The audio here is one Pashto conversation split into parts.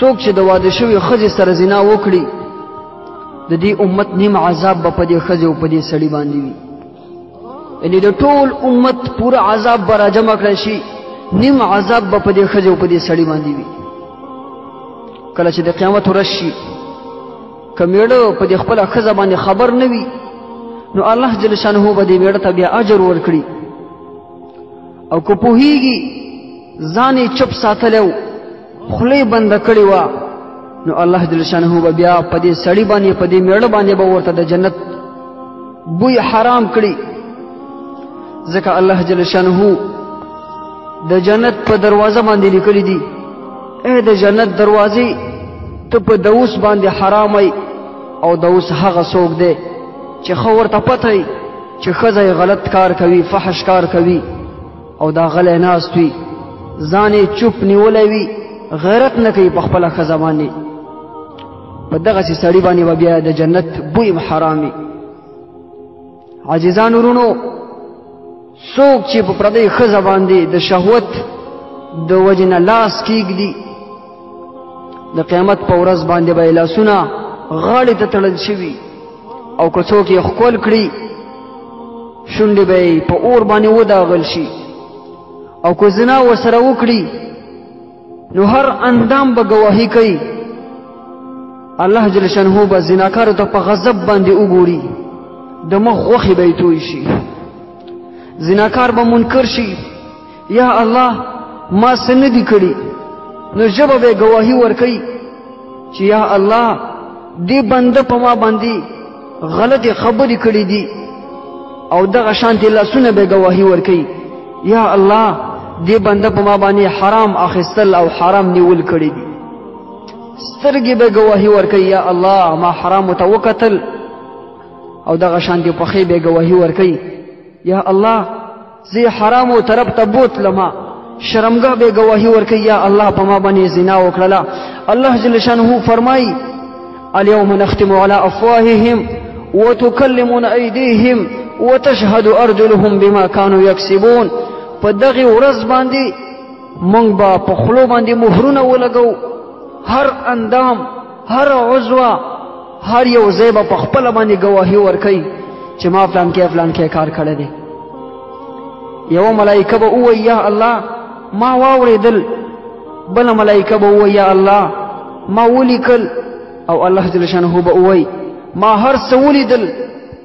څوک چې د واده شوي ښځې سره زنا وکړي د دې امت نیم عذاب به په دې ښځې او په دې سړي باندې وي. یعنې د ټول امت پوره عذاب به راجمع کړی شي، نیم عذاب به په دې ښځې او په دې سړي باندې وي. کله چې د قیامت ورځ شي که میړه په دې خپله ښځه باندې خبر نه وي نو الله جل شانه به دې میړه ته بیا اجر ورکړي، او که پوهیږي ځان یې چپ ساتلی و، خوله یې بنده کړې وه، نو الله جل شانه به بیا په دې سړي باندې په دې میړه باندې به ورته د جنت بوی حرام کړي. ځکه الله جل شانه د جنت په دروازه باندې لیکلی دي اے د جنت دروازې ته په دوس باندې حرام ای، او دوس هغه څوک دی چې ښه ورته پته ای چې ښځه یې غلط کار کوي، فحش کار کوي، او دا غلی ناست وي، ځان یې چوپ نیولی وي، غیرت نه کوي په خپله ښځه باندې، په دغسې سړي باندې به بیا د جنت بوی حرام وي. عاجزانو ورونو، څوک چې په پردۍ ښځه باندې د شهوت د وجې نه لاس کیږدي د قیامت په ورځ باندې به یې لاسونه غاړې ته تړل شوي، او که څوک یې ښکل کړي شونډې به یې په اور باندې وداغل شي، او که زنا ورسره وکړي نو هر اندام به ګواهي کوي. الله جل شانه به زناکارو ته په غضب باندې وګوري، د مخ غوښې به یې توی شي، زناکار به منکر شي، یا الله ما څه نه دي کړي، نو ژبه به ګواهي ورکوي چې یا الله دې بنده په ما باندې غلطې خبرې کړي دي، او دغه شانتې لاسونه به ګواهي ورکوي یا الله دې بنده په ما باندې حرام اخیستل او حرام نیول کړي دي، سترګې به ګواهي ورکوي یا الله ما حرامو ته وکتل، او دغه شانتې پښې به ګواهي ورکوي یا الله زه حرامو طرف ته بوتلمه، شرمګاه به ګواهي ورکوي یا الله په ما باندې زنا وکړله. الله جل شانه فرمایي اليوم نختم على افواههم وتكلمنا ايديهم وتشهد ارجلهم بما كانوا يكسبون. په دغه ورځ باندې مونږ به په خولو باندې مهرونه ولګو، هر اندام، هر عضو، هر یو ځای به په خپله باندې ګواهي ورکوي چې ما فلان کې کار کړی دی. یوه ملایکه به ووایي یا الله ما واورېدل، بله ملایکه به ووایي یا الله ما ولیکل، او الله جل شانه به ووایي ما هر څه ولیدل،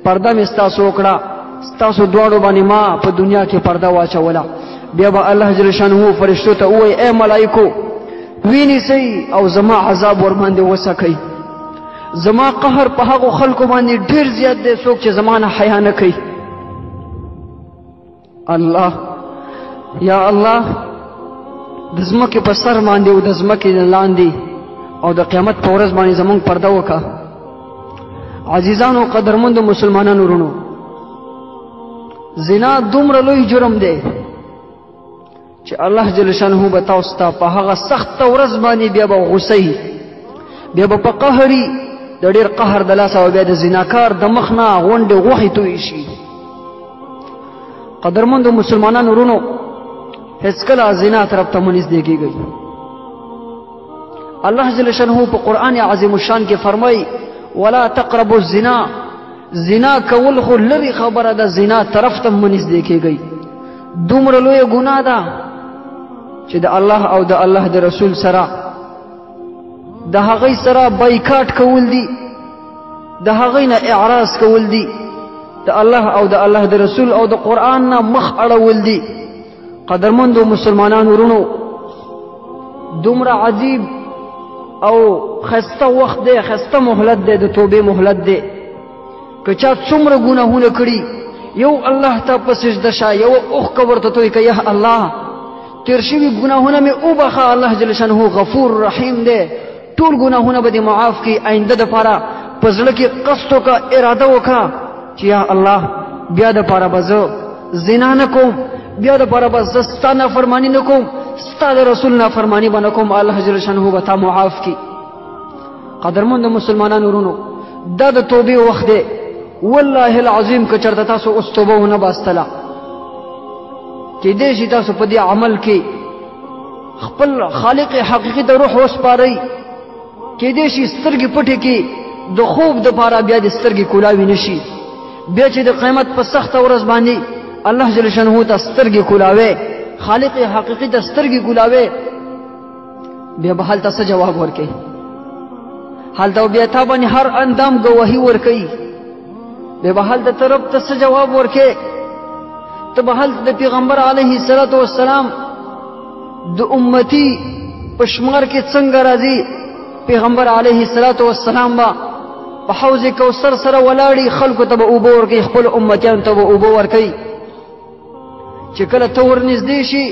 پرده مې ستاسو وکړه، ستاسو دواړو باندې ما په دنیا کې پرده واچوله. بیا به الله جل شانه فرشتو ته ووایي اے ملایکو وینیسئ او زما عذاب ورباندې وسکئ، زما قهر په هغو خلکو باندې ډېر زیات دی څوک چې زما نه حیا نه کوي. الله یا الله د ځمکې په سر باندې او د ځمکې لاندې او د قیامت په ورځ باندې زمونږ پرده وکړه. عزیزانو قدرمندو مسلمانانو ورونو، زنا دومره لوی جرم دی چې الله جل شانه به تاسو ته په هغه سخته ورځ باندې بیا به غوسئ، بیا به په قهري د ډېر قهر د لاسه او بیا د زناکار د مخ نه غونډې غوښې تویې شي. قدرمندو مسلمانانو ورونو، هیڅکله زنا طرف ته مه نږدې کېږئ. الله جل شانه په قرآن عظیم الشان کې فرمایي ولا تقربوا الزنا، زنا کول خو لرې خبره ده، زنا طرف ته مه نږدې کېږئ. دومره لویه ګناه ده چې د الله او د الله د رسول سره د هغې سره بایکاټ کول دي، د هغې نه اعراض کول دي، د الله او د الله د رسول او د قرآن نه مخ اړول دي. قدرمندو مسلمانانو ورونو، دومره عجیب او خسته وخت دی، خسته مهلت دی، د توبې مهلت دی. که چا څومره ګناهونه کړي یو الله ته په سجده شه، یو اوښکه ورته توی که یا الله تیر شوي ګناهونه مې وبخه، الله جل شانه غفور رحیم دی، ټول ګناهونه به دې معاف کړي. آینده دپاره په زړه کې قصد وکړه، اراده وکړه چې یا الله بیا دپاره به زه زنا نه کوم، بیا دپاره به زه ستا نافرماني نه کوم، ستا د رسول نافرماني به نه کوم، الله جل شانه به تا معاف کړي. قدرمندو مسلمانانو ورونو، دا د توبې وخت دی. والله العظیم که چېرته تاسو اوس توبه ونه باستله، کېدای شي تاسو په دې عمل کې خپل خالق حقیقي ته روح وسپارئ، کېدای شي سترګې پټې کې د خوب دپاره بیا د سترګې کولاوي نشي. بیا چې د قیامت په سخته ورځ باندې الله جل شانه ته سترګې کولاوي، خالق حقیقي ته سترګې کولاوي، بیا به هلته څه جواب ورکوي؟ هلته بیا تا باندې هر اندام ګواهي ورکوي. بیا به هلته ته رب ته څه جواب ورکوي؟ ته به هلته د پیغمبر علیه الصلاة والسلام د امتی په شمار کې څنګه راځي؟ پیغمبر علیه الصلاة والسلام به په حوض کوثر سره ولاړي، خلکو ته به اوبه ورکوي، خپل امتیانو ته به اوبه ورکوي. چې کله ته ورنږدې شي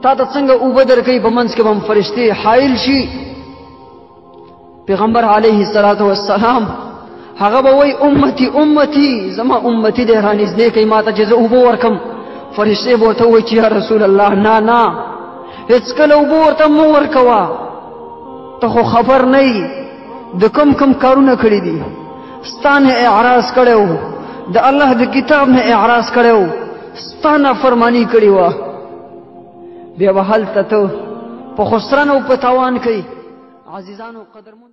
تا ته څنګه اوبه درکوي، په منځ کې به هم فرشتې حایل شي. پیغمبر علیه الصلاة والسلام هغه به وایي امتی امتی، زما امتی دی رانږدې کوي ما ته چې زه اوبه ورکم. فرشتې به ورته وایي چې یا رسول الله نه نه، هېڅکله اوبه ورته مه ورکوه، ته خو خبر نه یې د کم کم کارونه کړي دي، ستا نه اعراض کړی و، د الله د کتاب نه اعراض کړی و، ستا نافرماني کړې وه. بیا به هلته ته په خسران او په تاوان کوي. عزیزانو قدرمن